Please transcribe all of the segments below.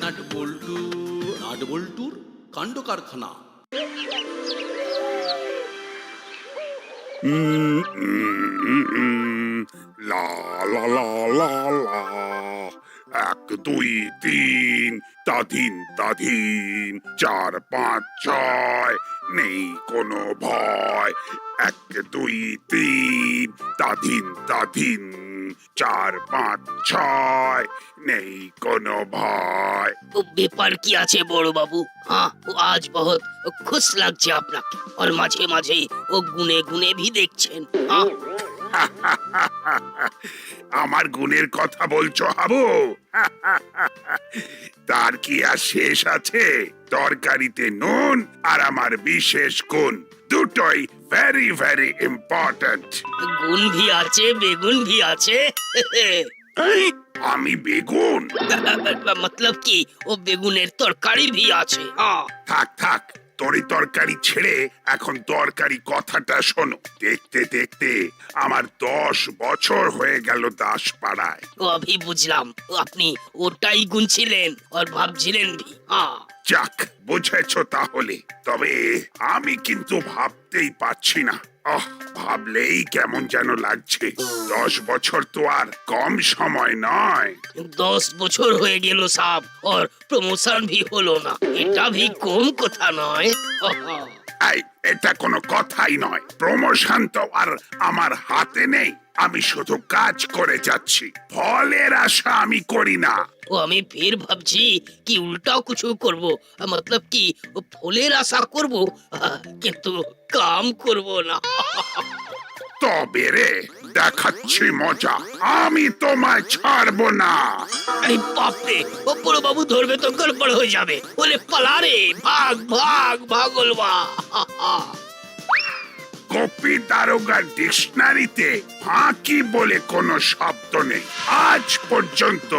Nut বল্টুর কাণ্ড কারখানা। লা লা লা লা লা, 1 2 3 তাধিন তাধিন, 4 5 6 নেই কোনো ভয়। 1 2 3 তাধিন তাধিন, 4 5 6 নেই কোনো ভয়। তো ব্যাপার কি আছে বড় বাবু? हाँ आज बहुत खुश লাগছে আপনাকে, और মাঝে মাঝে ও গুনে গুনে भी দেখছেন। हाँ আমার গুণের কথা বলছো হাবু? তার কি আর শেষ আছে? তরকারিতে নুন আর আমার বিশেষ গুণ দুটোই ভেরি ভেরি ইম্পর্টেন্ট। গুণ भी আছে, বেগুন भी আছে। আমি বেগুন? मतलब কি ও বেগুনের তরকারি भी আছে। हाँ থাক থাক, তরি তরকারি ছেড়ে এখন তরকারি কথাটা শোনো। দেখতে দেখতে আমার 10 বছর হয়ে গেল দাসপাড়ায়। ও अभी বুঝলাম আপনি ওটাই গুনছিলেন আর ভাবছিলেন भी। हाँ যাক, বুঝেছো তাহলে। তবে আমি কিন্তু ভাবতেই পারছি না। ভাবলেই কেমন যেন লাগছে। 10 বছর তো আর কম সময় নয়। 10 বছর হয়ে গেল সাব, और প্রমোশন भी হলো না, এটা भी কম কথা নয়। এই, এটা কোনো কথাই নয়। প্রমোশন তো আর আমার হাতে নেই। আমি শুধু কাজ করে যাচ্ছি, ফলের আশা আমি করি না। ও আমি ফের ভাবছি কি উল্টাও কিছু করব, मतलब কি ফলের আশা করব কিন্তু কাম করব না। তবে রে, দেখাচ্ছি মজা। আমি তোমায় ছাড়বো না। আরে বাপরে, ও বড় বাবু ধরবে তো গড়বড় হয়ে যাবে। বলে পালা রে, ভাগ ভাগ ভাগলবা। কপি দারোগা ডিকশনারিতে ফাঁকি বলে কোনো শব্দ নেই। আজ পর্যন্ত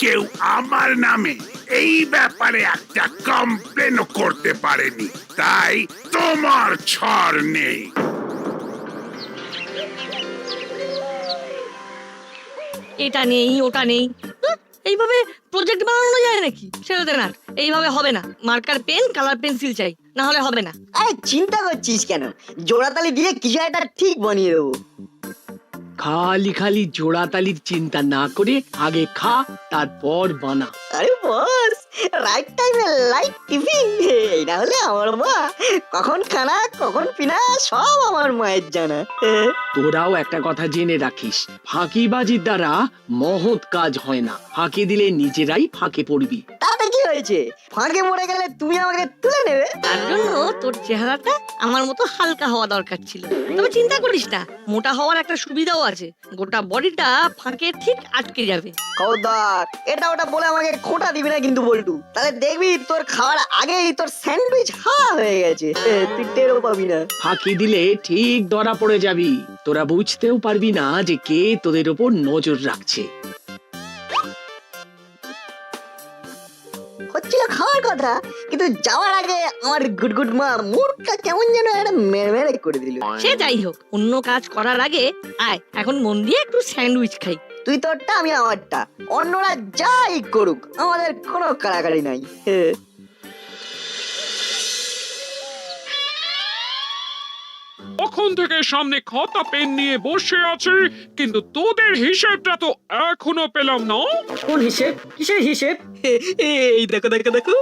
কেউ আমার নামে এই ব্যাপারে একটা কমপ্লেনও করতে পারেনি, তাই তোমার ছাড় নেই। এটা নেই ওটা নেই, এইভাবে প্রজেক্ট বানানো যায় নাকি? সেটাতে না, এইভাবে হবে না। মার্কার পেন, কালার পেন্সিল চাই, না হলে হবে না। আরে চিন্তা করছিস কেন? জোড়াতালি দিয়ে কিছু একটা ঠিক বানিয়ে দেবো। খালি খালি জোড়াতালির চিন্তা না করে আগে খা, তারপর বানা। আরে বস, রাইট টাইমে লাইট টিফিন। এই না হলে আমার মা কখন খানা কখন পিনা সব আমার মায়ের জানা। তোরাও একটা কথা জেনে রাখিস, ফাঁকিবাজির দ্বারা মহৎ কাজ হয় না। ফাঁকি দিলে নিজেরাই ফাঁকে পড়বি। তাতে কি হয়েছে? ফাঁকে মরে গেলে তুমি আমাকে তুলে নেবে। তার জন্য তোর চেহারাটা আমার মতো হালকা হওয়া দরকার ছিল। তবে চিন্তা করিস না, মোটা হওয়ার একটা সুবিধাও আছে, গোটা বডিটা ফাঁকে ঠিক আটকে যাবে। খবরদার এটা ওটা বলে আমাকে খোঁটা দিবি না কিন্তু বল্টু, তাহলে দেখবি তোর খাওয়ার আগেই তোর স্যান্ডউইচ হাওয়া হয়ে গেছে, তুই টেরও পাবি না। ফাঁকি দিলে ঠিক ধরা পড়ে যাবি। তোরা বুঝতেও পারবি না যে কে তোদের ওপর নজর রাখছে। হচ্ছিল খাওয়ার কথা, কিন্তু যাওয়ার আগে আমার গুডগুড মা মুডটা কেমন যেন একটা মেরে করে দিল। সে যাই হোক, অন্য কাজ করার আগে আয় এখন মন দিয়ে একটু স্যান্ডউইচ খাই। তুই তোরটা আমি আমারটা, অন্যরা যাই করুক আমাদের কোনো কাড়াকাড়ি নাই। তখন থেকে সামনে খাতা পেন নিয়ে বসে আছি, কিন্তু তোদের হিসেবটা তো এখনো পেলাম না। কোন হিসেব? কিসের হিসেব? এই দেখো দেখো দেখো,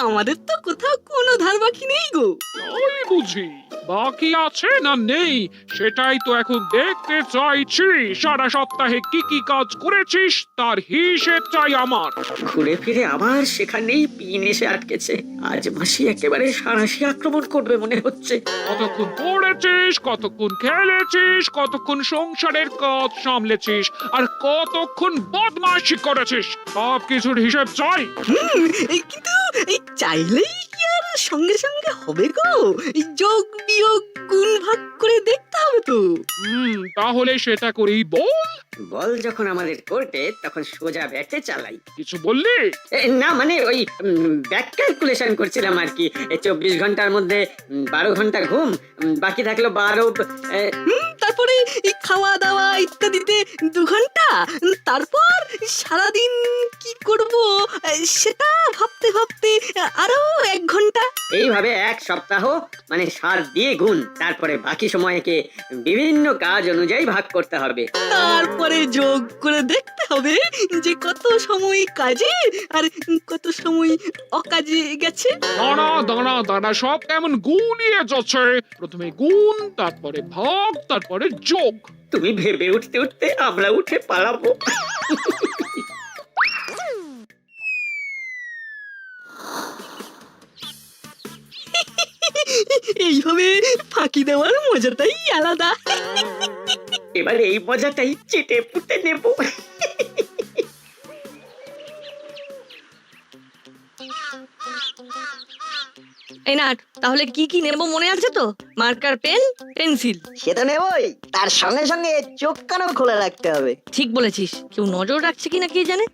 আমাদের তো কোথাও কোনো ধার বাকি নেই গো। তাই বুঝি? বাকি আছে না নেই সেটাই তো এখন দেখতে চাইছি। সারা সপ্তাহে কি কি কাজ করেছিস তার হিসেব চাই আমার। ঘুরে ফিরে আবার সেখানেই পিন এসে আটকেছে। আজ মাসি একেবারে সারাশি আক্রমণ করবে মনে হচ্ছে। কতক্ষণ পড়েছিস, কতক্ষণ খেলেছিস, কতক্ষণ সংসারের কাজ সামলেছিস, আর কতক্ষণ বদমাশি করেছিস, সব কিছুর হিসেব চাই। কিন্তু এই চাইলেই কি আর সঙ্গে সঙ্গে হবে গো? এই যোগ বিয়োগ গুণ ভাগ করে দেখতে হবে তো। তাহলে সেটা করেই বল। বল যখন আমাদের কোর্টে তখন সোজা ব্যাটে চালাই। কিছু বললি? না মানে ওই ব্যাক ক্যালকুলেশন করছিলাম আর কি। 24 ঘন্টার মধ্যে 12 ঘন্টা ঘুম, বাকি থাকলো 12। তারপরে এই খাওয়া দাওয়া ইত্যাদিতে 2 ঘন্টা, তারপর সারাদিন কি করব সেটা ভাবতে ভাবতে আরো 1 ঘন্টা। এইভাবে 1 সপ্তাহ মানে 7 দিয়ে গুণ, তারপরে বাকি সময়কে বিভিন্ন কাজ অনুযায়ী ভাগ করতে হবে। তারপরে যোগ করে দেখতে হবে যে কত সময় কাজে আর কত সময় অকাজে গেছে। দাঁড়া দাঁড়া দাঁড়া, সব কেমন গুলিয়ে যাচ্ছে। প্রথমে গুণ, তারপরে ভাগ, তারপরে যোগ। তুমি ভেবে উঠতে উঠতে আমরা উঠে পালাবো। এইভাবে ফাঁকি দেওয়ার মজাটাই আলাদা। এবার এই মজাটাই চেটে পুটে নেব। এই না, তাহলে কি কি নেব মনে আছে তো? Marker, pen, pencil. সে তো নেবই, তার সঙ্গে সঙ্গে চোখ কানও খোলা রাখতে হবে। ঠিক বলেছিস, কেউ নজর রাখছে কিনা কে জানে।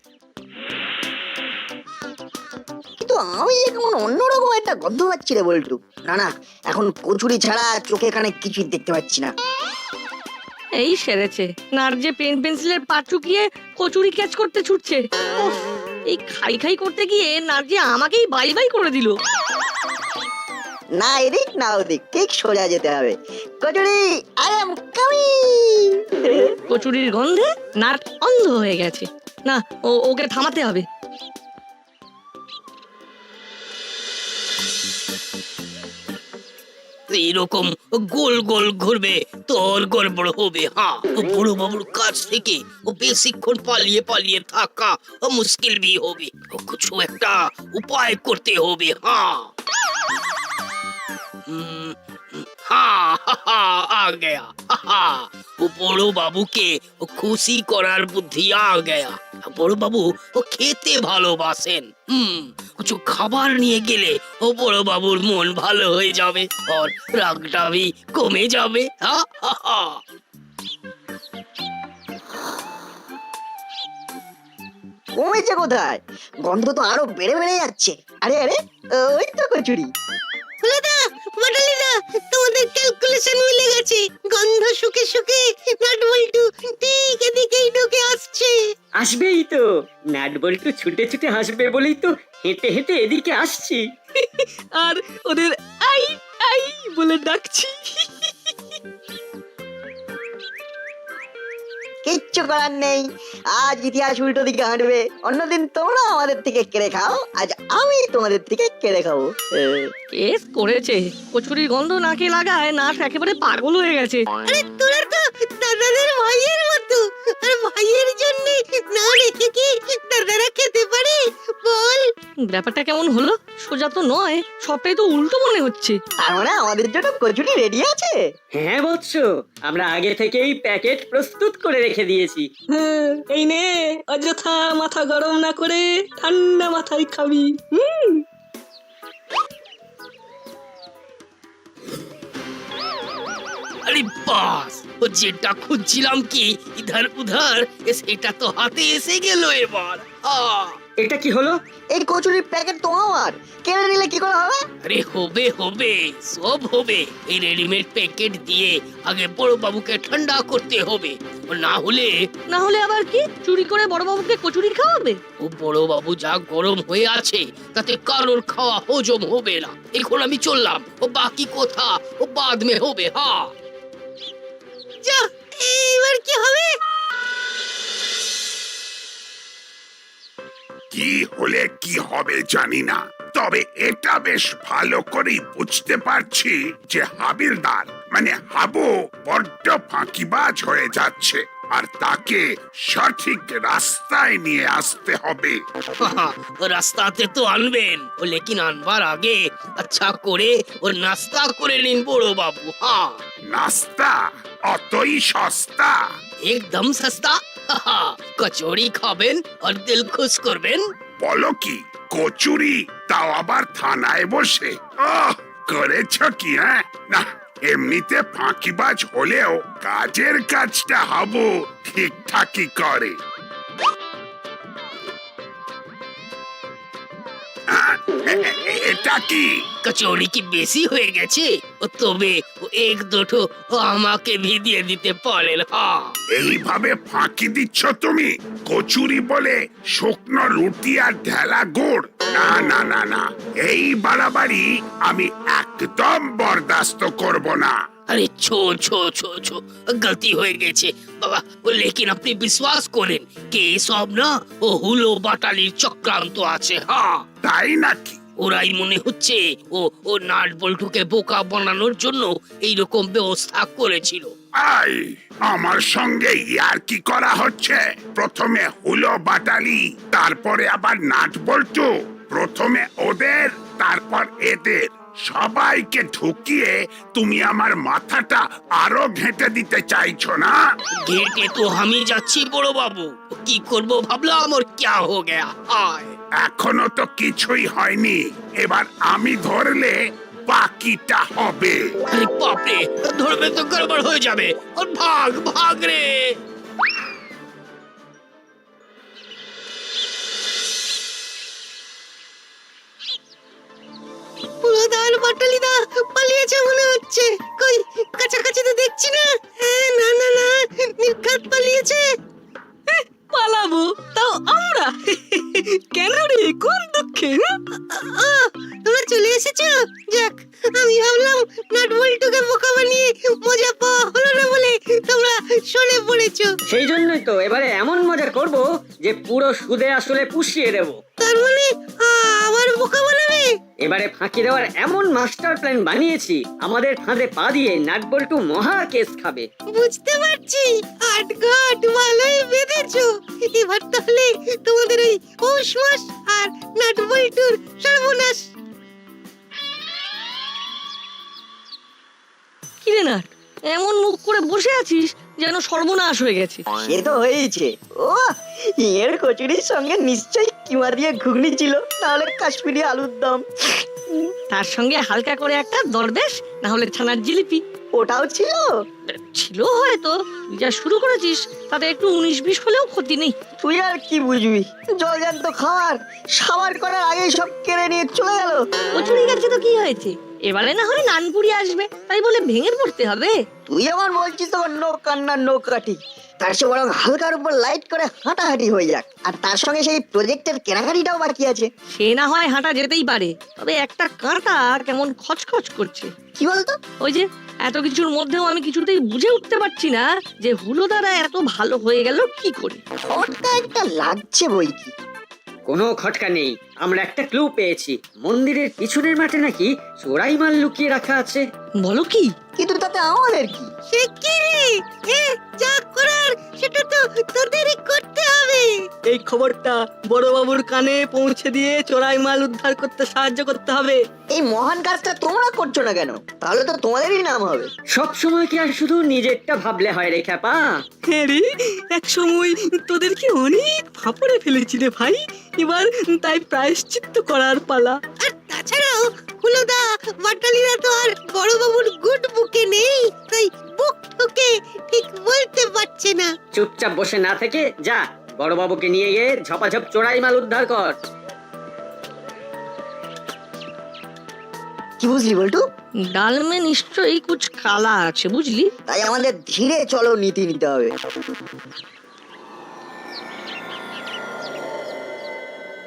কিন্তু আমি এখন অন্যরকম একটা গন্ধ পাচ্ছি রে বল্টু। না না, এখন কচুরি ছাড়া চোখে কানে কিছুই দেখতে পাচ্ছি না। এই সেরেছে, নার যে পেন পেন্সিলের পা চুকিয়ে কচুরি ক্যাচ করতে ছুটছে। উফ, এই খাই খাই করতে গিয়ে নার যে আমাকেই বাই বাই করে দিল। না এদিক না ওদিক, ঠিক সোজা যেতে হবে। Kachori, I am coming. কচুরির গন্ধে নাট অন্ধ হয়ে গেছে। না, ওকে থামাতে হবে। এইরকম গোল গোল ঘুরবে তোর গড়বড় হবে। হ্যাঁ, বড় বাবুর কাছ থেকে বেশিক্ষণ পালিয়ে পালিয়ে থাকা মুশকিল भी হবে। কিছু একটা উপায় করতে হবে। হ্যাঁ हाँ आ गया। वो बड़ो बाबू के खुशी করার বুদ্ধি आ गया। বড় বাবু ও খেতে ভালোবাসেন। কিছু খাবার নিয়ে গেলে ও বড় বাবুর মন ভালো হয়ে যাবে আর রাগটা भी কমে যাবে। কমেছে কোথায়? গন্ধ তো আরো বেড়ে বেড়ে যাচ্ছে। আরে আরে, ওই তো কচুরি। তোমাদের ক্যালকুলেশন মিলে গেছে। গন্ধ শুকে শুকে নাট বল্টু ঠিক এদিকেই ঢুকে আসছে। আসবেই তো, নাট বল্টু ছুটে ছুটে হাসবে বলেই তো হেঁটে হেঁটে এদিকে আসছি। আর ওদের আই আই বলে ডাকছি। কিচ্ছু করার নেই, আজ ইতিহাস উল্টো দিকে হাঁটবে। অন্যদিন তোমরা আমাদের থেকে কেড়ে খাও, আজ আমি তোমাদের থেকে কেড়ে খাবো। কেস করেছে, কচুরির গন্ধ নাকে লাগায় নাট একেবারে পাগল হয়ে গেছে। আরে তোরা তো দাদাদের ভাইয়ের মতো, আর ভাইয়ের জন্য না রেখে কি দাদারা খেতে পারে বল? ব্যাপারটা কেমন হলো? সোজা তো নয়, সবটাই তো উল্টো মনে হচ্ছে। তার মানে আমাদের জন্য কচুরি রেডি আছে? হ্যাঁ বৎস, আমরা আগে থেকেই প্যাকেট প্রস্তুত করে রেখে দিয়েছি। এই নে, অযথা মাথা গরম না করে ঠান্ডা মাথায় খাবি। अरे বাস, ও যেটা খুঁজছিলাম কি ইধার উধার সেটা তো হাতে এসে গেল এবার। এটা কি হলো? এই কচুরির প্যাকেট তো আমার, কেড়ে নিলে কি করে হবে? আরে হবে হবে, সব হবে। এই রেডিমেড প্যাকেট দিয়ে আগে বড় বাবুকে ঠান্ডা করতে হবে, না হলে আবার কি? চুরি করে বড় বাবুকে কচুরি খাওয়াবে? ও বড় বাবু যা গরম হয়ে আছে তাতে কারোর খাওয়া হজম হবে না। এখন আমি চললাম, ও বাকি কথা ও বাদ মে হবে। হ্যাঁ যা, এবার কি হবে? কি হলে কি হবে জানি না, তবে এটা বেশ ভালো করেই বুঝতে পারছি যে হাবিলদার মানে হাবু বড্ড ফাঁকিবাজ হয়ে যাচ্ছে, আর তাকে সঠিক রাস্তায় নিয়ে আসতে হবে। রাস্তাতে তো আনবেন, ও লেকিন আনবার আগে আচ্ছা করে ওর নাস্তা করে নিন বড় বাবু। হ্যাঁ, নাস্তা অতই সস্তা? একদম সস্তা। কচুরি খাবেন আর দিল খুশ করবেন। বলো কি, কচুরি তাও আবার থানায় বসে? করেছ কি? হ্যাঁ না, এমনিতে ফাঁকিবাজ হলেও কাজের কাজটা হাবু ঠিকঠাকই করে। এটা কি? কচুরি কি বেশি হয়ে গেছে? তবে এক দুটো আমাকে ভিদিয়ে দিতে পারেন। হ্যাঁ এইভাবে ফাঁকি দিচ্ছ তুমি? কচুরি বলে শুকনো রুটি আর ঢেলা গুড়? না না না না, এই বাড়াবাড়ি আমি একদম বরদাস্ত করব না। अरे छो छो छो छो गलती हो গেছে বাবা। लेकिन আপনি বিশ্বাস করেন কি সব না ও হুলো বাটালির চক্রান্ত আছে। হ্যাঁ তাই নাকি? ওরাই মনে হচ্ছে ও নাট বল্টুকে বোকা বানানোর জন্য এইরকম ব্যবস্থা করেছিল। আই, আমার সঙ্গে ইয়ার কি করা হচ্ছে? প্রথমে হুলো বাটালি, তারপরে আবার নাট বল্টু। প্রথমে ওদের, তারপর এদের, সবাইকে ঢুকিয়ে তুমি আমার মাথাটা আরো ঘেঁটে দিতে চাইছো না? ঘেটে তো আমি যাচ্ছি বড় বাবু, কি করব ভাবলাম আর क्या हो गया। আয় এখনো তো কিছুই হয়নি, এবার আমি ধরলে বাকিটা হবে। আরে বাপরে, ধরবে তো গড়বড় হয়ে যাবে। আর ভাগ ভাগ রে। পুরোদার বাটালিদা পালিয়েছে মনে হচ্ছে। কই কাছাকাছি তো দেখছি না। না না না, নির্ঘাত পালিয়েছে। পালাবো তাও আমরা? কেন রে, কোন দুঃখে? তোমরা চলে এসেছো? যাক, আমি ভাবলাম নাট বল্টুকে বোকা বানিয়ে মজা পাওয়া হলো না বলে তোমরা সরে পড়েছো। সেই জন্যই তো এবারে এমন মজা করব যে পুরো সুদে আসলে পুষিয়ে দেব। তার মানে আবার বোকা বানাবে? এবারে ফাঁকি দেওয়ার এমন মাস্টার প্ল্যান বানিয়েছি, আমাদের ফাঁদে পা দিয়ে নাটবল্টু মহা কেস খাবে। বুঝতে পারছি, আটঘাট ভালোই বেঁধেছো। এবার তাহলে তোমাদের ওই পৌষ মাস আর নাট বল্টুর সর্বনাশ। কিরে নাট, এমন মুখ করে বসে আছিস যেন সর্বনাশ হয়ে গেছে। সে তো হয়েছে। ও, এর কচুরির সঙ্গে নিশ্চয়ই কিমা দিয়ে ঘুগনি ছিল, নাহলে কাশ্মীরি আলুর দম। তার সঙ্গে হালকা করে একটা দরবেশ, না হলে ছানার জিলিপি ওটাও ছিল। ছিল হয়তো। তুই যা শুরু করেছিস তাতে একটু 19-20 হলেও ক্ষতি নেই। তুই আর কি বুঝবি, জলজান্ত খাবার সাবার করার আগেই সব কেড়ে নিয়ে চলে গেল। কচুরি গেছে তো কি হয়েছে, এবারে না হয় নানপুরি আসবে, তাই বলে ভেঙে পড়তে হবে? তুই আমার বলছিস তো নো কান্না নো কাটি। তার সে বরং হালকার উপর লাইট করে হাঁটাহাঁটি হয়ে যাক, আর তার সঙ্গে সেই প্রজেক্টের কেনাকাটিটাও বাকি আছে। সে না হয় হাঁটা যেতেই পারে, তবে একটা কাঁটা কেমন খচখচ করছে। কি বলতো? ওই যে এত কিছুর মধ্যেও আমি কিছুতেই বুঝে উঠতে পারছি না যে হুলো দ্বারা এত ভালো হয়ে গেল কি করে। খটকা একটা লাগছে বই কি। কোনো খটকা নেই, আমরা একটা ক্লু পেয়েছি। মন্দিরের পিছনের মাঠে নাকি চোরাই মাল লুকিয়ে রাখা আছে। বলো কি? কিন্তু তাতে আমাদের কি? সে কি রে, যা করার সেটা তো তোদেরই করতে হবে। এই খবরটা বড়বাবুর কানে পৌঁছে দিয়ে চোরাই মাল উদ্ধার করতে সাহায্য করতে হবে। এই মহান কাজটা তোমরা করছো না কেন? তাহলে তো তোমাদেরই নাম হবে। সব সময় কি আর শুধু নিজেরটা ভাবলে হয় রে খ্যাপা? হ্যাঁ রে, এক সময় তোদেরকে অনেক ফাপড়ে ফেলেছি রে ভাই, এবার তাই প্রায়শ্চিত্ত করার পালা। আর তাছাড়াও হুলোদা বাটালিরা তো আর বড়বাবুর গুড বুকে নেই, তাই বুক ঠুকে ঠিক বলতে পারছে না। চুপচাপ বসে না থেকে যা বড়বাবুকে নিয়ে গিয়ে ঝপাঝপ চোরাই মাল উদ্ধার কর। কি বুঝলি বল্টু? ডাল মে নিশ্চয়ই কুছ কালা আছে, বুঝলি? তাই আমাদের ধীরে চলো নীতি নিতে হবে।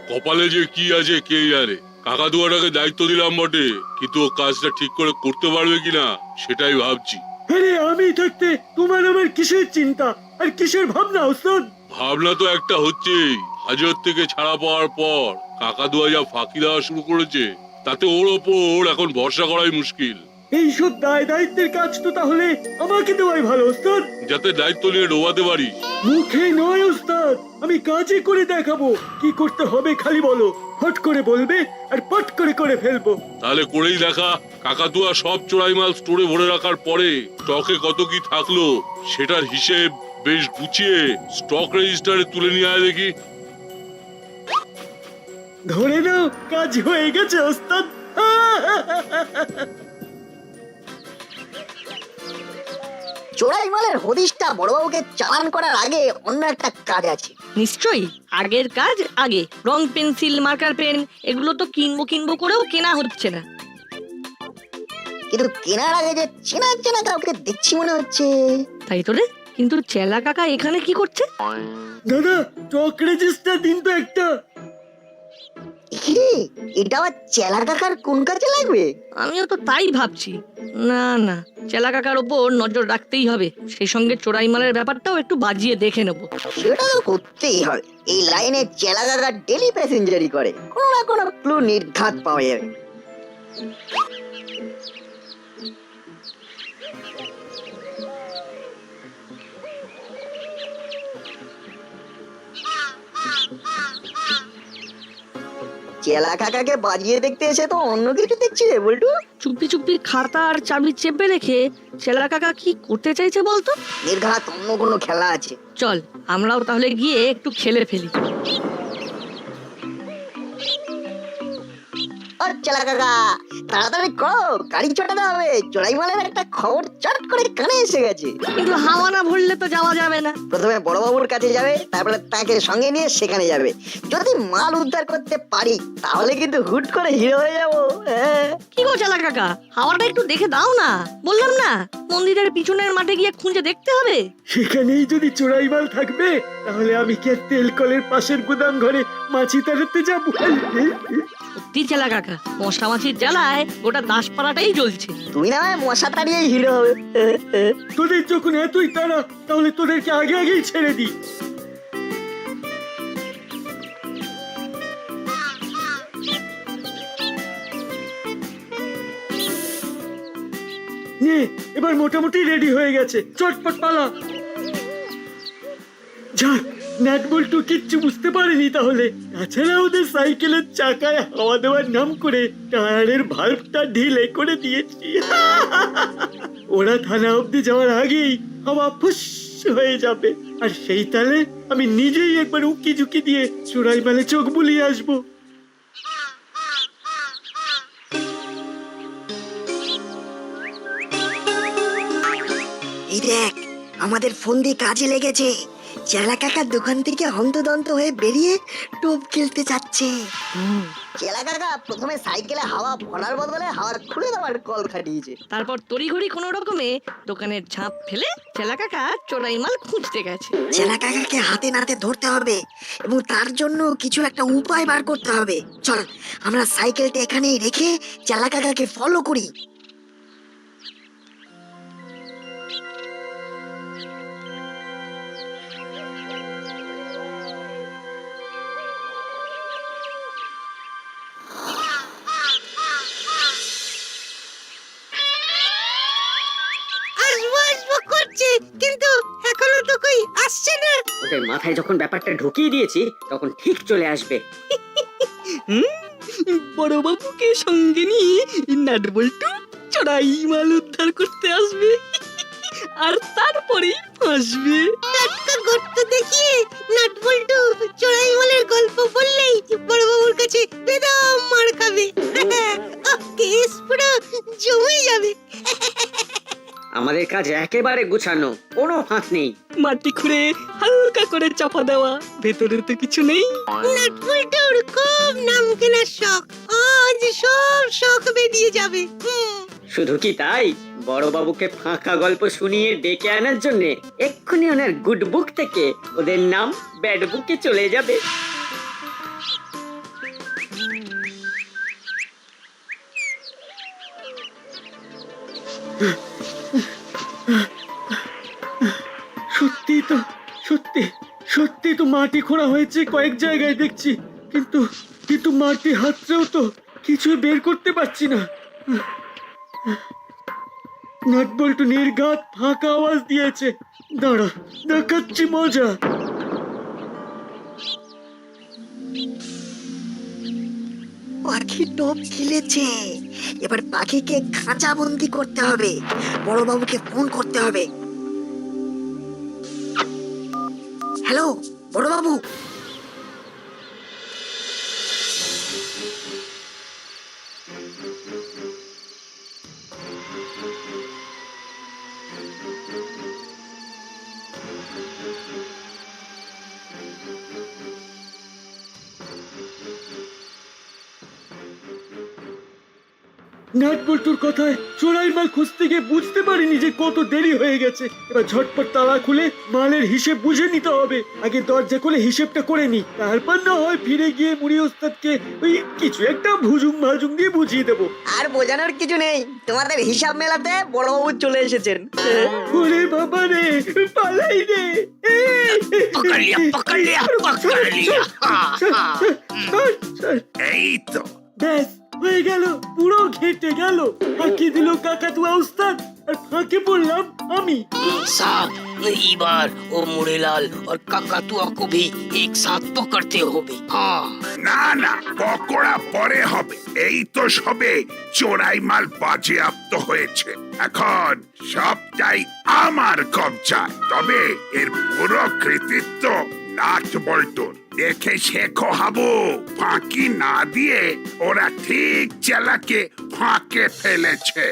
কপালে যে কি আছে কে জানে। কাকাতুয়াটাকে দায়িত্ব দিলাম বটে, কিন্তু ও কাজটা ঠিক করে করতে পারবে কিনা সেটাই ভাবছি। আরে আমি থাকতে তোমার আমার কিসের চিন্তা আর কিসের ভাবনা ওস্তাদ? ভাবনা তো একটা হচ্ছেই। হাজত থেকে ছাড়া পাওয়ার পর কাকাতুয়া যা ফাঁকি দেওয়া শুরু করেছে, তাতে ওর ওপর এখন ভরসা করাই মুশকিল। এইসব দায় দায়িত্বের কাজ তো তাহলে আমাকে দেওয়াই ভালো ওস্তাদ। যাতে দায়িত্ব নিয়ে ডোবাতে পারি। মুখে নয় ওস্তাদ, আমি কাজে করে দেখাবো। কি করতে হবে খালি বলো, হট করে বলবে আর পট করে করে ফেলবো। তাহলে করেই দেখা। কাকাতুয়া সব চোরাই মাল স্টোরে ভরে রাখার পরে স্টকে কত কি থাকলো সেটার হিসেব বেশ গুছিয়ে স্টক রেজিস্টারে তুলে নিয়ে আয় দেখি। ধরে নাও কাজ হয়ে গেছে ওস্তাদ। চোরাই মালের হদিশটা বড়বাবুকে চালান করার আগে অন্য একটা কাজ আছে। নিশ্চয়ই আগের কাজ আগে। রং পেন্সিল, মার্কার পেন এগুলো তো কিনবো কিনবো করেও কেনা হচ্ছে না। কিন্তু কেনার আগে যে চেনা চেনা কাউকে দেখছি মনে হচ্ছে। তাই তো রে, কিন্তু চেলা কাকা এখানে কি করছে? দাদা স্টক রেজিস্টার দিন তো একটা। এরে, এটা আবার চেলা কাকার কোন কাজে লাগবে? আমিও তো তাই ভাবছি। না না, চেলা কাকার ওপর নজর রাখতেই হবে, সেই সঙ্গে চোরাই মালের ব্যাপারটাও একটু বাজিয়ে দেখে নেবো। সেটা তো করতেই হবে। এই লাইনে চেলা কাকা ডেলি প্যাসেঞ্জারি করে, কোনো না কোনো ক্লু নির্ঘাত পাওয়া যাবে। চেলা কাকাকে বাজিয়ে দেখতে এসে তো অন্য কিছু দেখছি রে বল্টু। চুপি চুপি খাতা আর চাবি চেপে রেখে চেলা কাকা কি করতে চাইছে বলতো? নির্ঘাত অন্য কোনো খেলা আছে। চল আমরাও তাহলে গিয়ে একটু খেলে ফেলি। ও চেলা কাকা, তাড়াতাড়ি করো, গাড়ি চটাতে হবে। চোরাই মালের একটা খবর চট করে কানে এসে গেছে। কিন্তু হাওয়া না ভরলে তো যাওয়া যাবে না। প্রথমে বড়বাবুর কাছে যাবে, তারপরে তাকে সঙ্গে নিয়ে সেখানে যাবে। যদি মাল উদ্ধার করতে পারি তাহলে কিন্তু হুট করে হিরো হয়ে যাবো। হ্যাঁ, কি গো চেলা কাকা, হাওয়াটা একটু দেখে দাও না। বললাম না, মন্দিরের পিছনের মাঠে গিয়ে খুঁজে দেখতে হবে। সেখানেই যদি চোরাই মাল থাকবে তাহলে আমি কি আর তেল কলের পাশের গুদাম ঘরে মাছি তাড়াতে যাবো? সত্যি চেলা কাকা, মশা মাছির জ্বালায় গোটা দাসপাড়াটাই জ্বলছে। তুমি না হয় মশা তাড়িয়েই হিরো হবে। তোদের যখন এতই তারা, তাহলে তোদেরকে আগে আগেই ছেড়ে দিই। নে, এবার মোটামুটি রেডি হয়ে গেছে, চটপট পালা। যাক, নাট বল্টু কিচ্ছু বুঝতে পারেনি তাহলে। তাছাড়া ওদের সাইকেলের চাকায় হাওয়া দেওয়ার নাম করে টায়ারের ভাল্বটা ঢিলে করে দিয়েছি। ওরা থানা অবধি যাওয়ার আগেই হাওয়া ফুস হয়ে যাবে, আর সেই তালে আমি নিজেই একবার উকি ঝুঁকি দিয়ে চোরাই মালে চোখ বুলিয়ে আসবো। এই দেখ, আমাদের ফোন দিয়ে কাজে লেগেছে। চেলা কাকার দোকান থেকে হন্তদন্ত হয়ে বেরিয়ে টোপ খেলতে যাচ্ছে। চেলা কাকা প্রথমে সাইকেলে হাওয়া ভরার বদলে হাওয়া খুলে দেওয়ার কল খাটিয়েছে। তারপর তড়িঘড়ি কোনো রকমে দোকানের ঝাঁপ ফেলে চেলা কাকা চোরাই মাল খুঁজতে গেছে। চেলা কাকাকে হাতে নাতে ধরতে হবে এবং তার জন্য কিছু একটা উপায় বার করতে হবে। চল আমরা সাইকেলটা এখানেই রেখে চেলা কাকাকে ফলো করি। কিন্তু এখনো তো কই আসছে না। ওদের মাথায় যখন ব্যাপারটা ঢুকিয়ে দিয়েছি তখন ঠিক চলে আসবে। বড় বাবুকে সঙ্গে নিয়ে নাট বল্টু চোরাই মাল উদ্ধার করতে আসবে, আর তারপরেই ফাঁসবে। টাটকা গর্ত দেখিয়ে নাট বল্টু চোরাই মালের গল্প বললেই বড় বাবুর কাছে বেদম মার খাবে। কেস পুরো জমে যাবে। আমাদের কাজ একেবারে গুছানো, কোনো ফাঁক নেই। মাটি খুঁড়ে হালকা করে চাপা দেওয়া, ভেতরে তো কিছু নেই। নাট বল্টুর খুব নাম কেনার শখ, আজ সব শখ বেরিয়ে যাবে। শুধু কি তাই, বড় বাবুকে ফাঁকা গল্প শুনিয়ে ডেকে আনার জন্য এক্ষুনি ওনার গুড বুক থেকে ওদের নাম ব্যাড বুকে চলে যাবে। সত্যি তো, সত্যি তো মাটি খোঁড়া হয়েছে কয়েক জায়গায় দেখছি, কিন্তু কিন্তু মাটি হাতড়েও তো কিছুই বের করতে পারছি না। নাট বল্টু নির্ঘাত ফাঁকা আওয়াজ দিয়েছে। দাঁড়া, দেখাচ্ছি মজা। পাখি টোপ খেলেছে, এবার পাখিকে খাঁচা বন্দি করতে হবে। বড় বাবুকে ফোন করতে হবে। হ্যালো বড় বাবু। নাট বল্টুর কথায় চোরাই মাল খুঁজতে গিয়ে বুঝতে পারিনি যে কত দেরি হয়ে গেছে। এবার ঝটপট তালা খুলে মালের হিসেব বুঝে নিতে হবে। আগে দরজা খুলে হিসেবটা করে নি, তারপর না হয় ফিরে গিয়ে মুড়ি ওস্তাদকে ওই কিছু একটা ভুজুং ভাজুং দিয়ে বুঝিয়ে দেবো। আর বোঝানোর কিছু নেই, তোমাদের হিসাব মেলাতে বড়বাবু চলে এসেছেন। ওরে বাবা রে, পালাই রে। पकड़ लिया पकड़ लिया पकड़ लिया हाँ, हाँ। এই তো ব্যাস হয়ে গেল, পুরো ঘেটে গেল। ফাঁকি দিল কাকাতুয়া উস্তাদ আর ফাঁকে পড়লাম আমি। साहब ई बार वो मुड़ेलाल और काकातुआ को भी एक साथ पकड़ते होगे हाँ না না, পকোড়া পরে হবে। এই তো সবে চোরাই মাল বাজেয়াপ্ত হয়েছে, এখন সবটাই আমার কবজায়। তবে এর পুরো কৃতিত্ব নাট বল্টুর। দেখে শেখো হাবু, ফাঁকি না দিয়ে ওরা ঠিক চেলাকে ফাঁকে ফেলেছে।